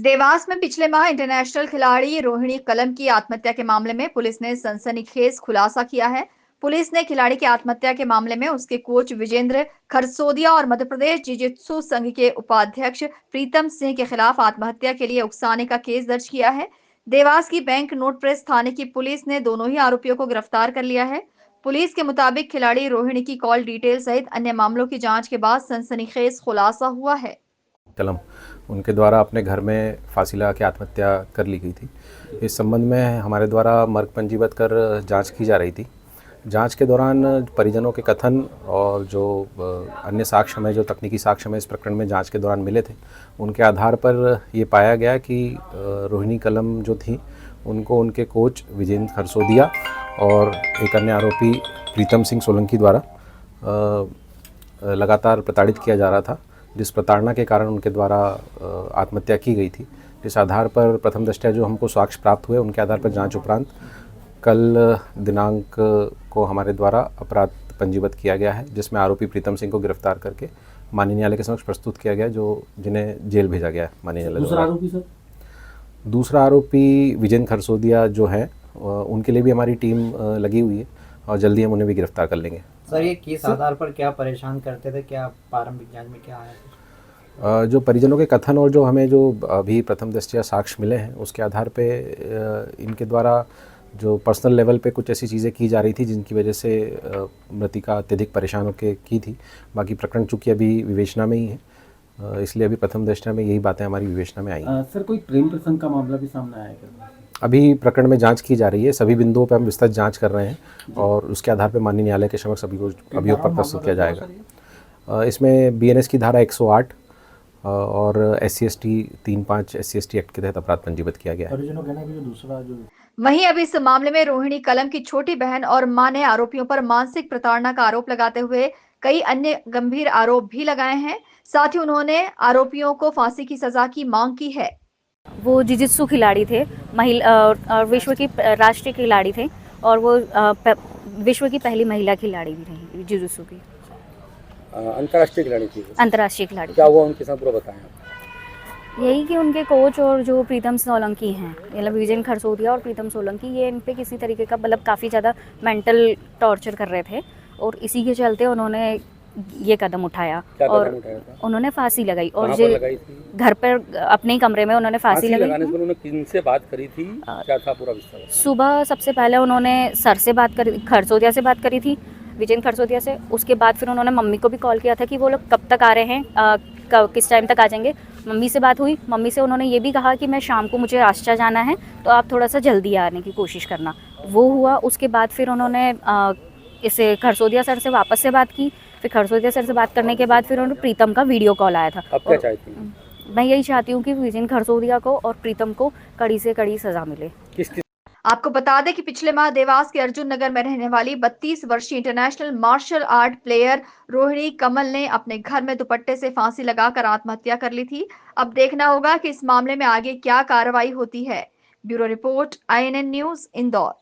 देवास में पिछले माह इंटरनेशनल खिलाड़ी रोहिणी कलम की आत्महत्या के मामले में पुलिस ने सनसनीखेज खुलासा किया है। पुलिस ने खिलाड़ी की आत्महत्या के मामले में उसके कोच विजेंद्र खरसोदिया और मध्य प्रदेश जिजित्सु संघ के उपाध्यक्ष प्रीतम सिंह के खिलाफ आत्महत्या के लिए उकसाने का केस दर्ज किया है। देवास की बैंक नोट प्रेस थाने की पुलिस ने दोनों ही आरोपियों को गिरफ्तार कर लिया है। पुलिस के मुताबिक खिलाड़ी रोहिणी की कॉल डिटेल सहित अन्य मामलों की जांच के बाद सनसनीखेज खुलासा हुआ है। कलम उनके द्वारा अपने घर में फांसी लगा के आत्महत्या कर ली गई थी। इस संबंध में हमारे द्वारा मर्ग पंजीबद्ध कर जांच की जा रही थी। जांच के दौरान परिजनों के कथन और जो अन्य साक्ष्य हमें, जो तकनीकी साक्ष्य हमें इस प्रकरण में जांच के दौरान मिले थे, उनके आधार पर ये पाया गया कि रोहिणी कलम जो थी उनको उनके कोच विजेंद्र खरसोदिया और एक अन्य आरोपी प्रीतम सिंह सोलंकी द्वारा लगातार प्रताड़ित किया जा रहा था, जिस प्रताड़ना के कारण उनके द्वारा आत्महत्या की गई थी। जिस आधार पर प्रथम दृष्टया जो हमको साक्ष्य प्राप्त हुए, उनके आधार पर जांच उपरांत कल दिनांक को हमारे द्वारा अपराध पंजीबद्ध किया गया है, जिसमें आरोपी प्रीतम सिंह को गिरफ्तार करके माननीय न्यायालय के समक्ष प्रस्तुत किया गया, जो जिन्हें जेल भेजा गया है माननीय न्यायालय। दूसरा आरोपी सर? दूसरा आरोपी विजेंद्र खरसोदिया जो है, उनके लिए भी हमारी टीम लगी हुई है और जल्दी हम उन्हें भी गिरफ्तार कर लेंगे। सर, ये किस आधार पर क्या परेशान करते थे, क्या प्रारंभिक जांच में क्या आया? जो परिजनों के कथन और जो हमें जो अभी प्रथम दृष्टया साक्ष्य मिले हैं, उसके आधार पे इनके द्वारा जो पर्सनल लेवल पे कुछ ऐसी चीज़ें की जा रही थी जिनकी वजह से मृतिका अत्यधिक परेशान होकर की थी। बाकी प्रकरण चूँकि अभी विवेचना में ही है, इसलिए अभी प्रथम दृष्टया में यही बातें हमारी विवेचना में आई। सर, कोई प्रेम प्रसंग का मामला भी सामने आएगा? अभी प्रकरण में जांच की जा रही है, सभी बिंदुओं पर हम विस्तृत जांच कर रहे हैं और उसके आधार पर माननीय न्यायालय के समक्ष अभियोग पर प्रस्तुत किया जाएगा। इसमें BNS की धारा 108 और SC/ST 35 SC/ST एक्ट के तहत अपराध पंजीबद्ध किया गया है। वहीं अब इस मामले में रोहिणी कलम की छोटी बहन और मां ने आरोपियों पर मानसिक प्रताड़ना का आरोप लगाते हुए कई अन्य गंभीर आरोप भी लगाए हैं। साथ ही उन्होंने आरोपियों को फांसी की सजा की मांग की है। वो जिजित्सु खिलाड़ी थे, महिला और विश्व की राष्ट्रीय खिलाड़ी थे और वो विश्व की पहली महिला खिलाड़ी भी रही जिजित्सु की। अंतर्राष्ट्रीय खिलाड़ी थी? अंतर्राष्ट्रीय खिलाड़ी। क्या हुआ उनके साथ, पूरा बताएं आप। यही कि उनके कोच और जो प्रीतम सोलंकी हैं, मतलब विजेंद्र खरसोदिया और प्रीतम सोलंकी, ये इन पे किसी तरीके का मतलब काफ़ी ज़्यादा मेंटल टॉर्चर कर रहे थे और इसी के चलते उन्होंने ये कदम उठाया और उन्होंने फांसी लगाई। और घर पर अपने ही कमरे में उन्होंने फांसी लगाई। उन्होंने किनसे बात करी थी, क्या था पूरा विस्तार? सुबह सबसे पहले उन्होंने सर से बात करी, खरसोदिया से बात करी थी, विजेंद्र खरसोदिया से। उसके बाद फिर उन्होंने मम्मी को भी कॉल किया था कि वो लोग कब तक आ रहे हैं, किस टाइम तक आ जाएंगे। मम्मी से बात हुई, मम्मी से उन्होंने ये भी कहा कि मैं शाम को मुझे आश्चा जाना है, तो आप थोड़ा सा जल्दी आने की कोशिश करना। वो हुआ। उसके बाद फिर उन्होंने इसे खरसोदिया सर से वापस से बात की। फिर खरसोदिया सर से बात करने के बाद फिर उन्होंने प्रीतम का वीडियो कॉल आया था। अब क्या चाहती हैं? मैं यही चाहती हूँ कि विजेंद्र खरसोदिया को और प्रीतम को कड़ी से कड़ी सजा मिले। आपको बता दें कि पिछले माह देवास के अर्जुन नगर में रहने वाली 32 वर्षीय international martial art player Rohini Kamal ने अपने घर में दुपट्टे से फांसी लगाकर आत्महत्या कर ली थी। अब देखना होगा कि इस मामले में आगे क्या कार्रवाई होती है। Bureau report, INN news, Indore.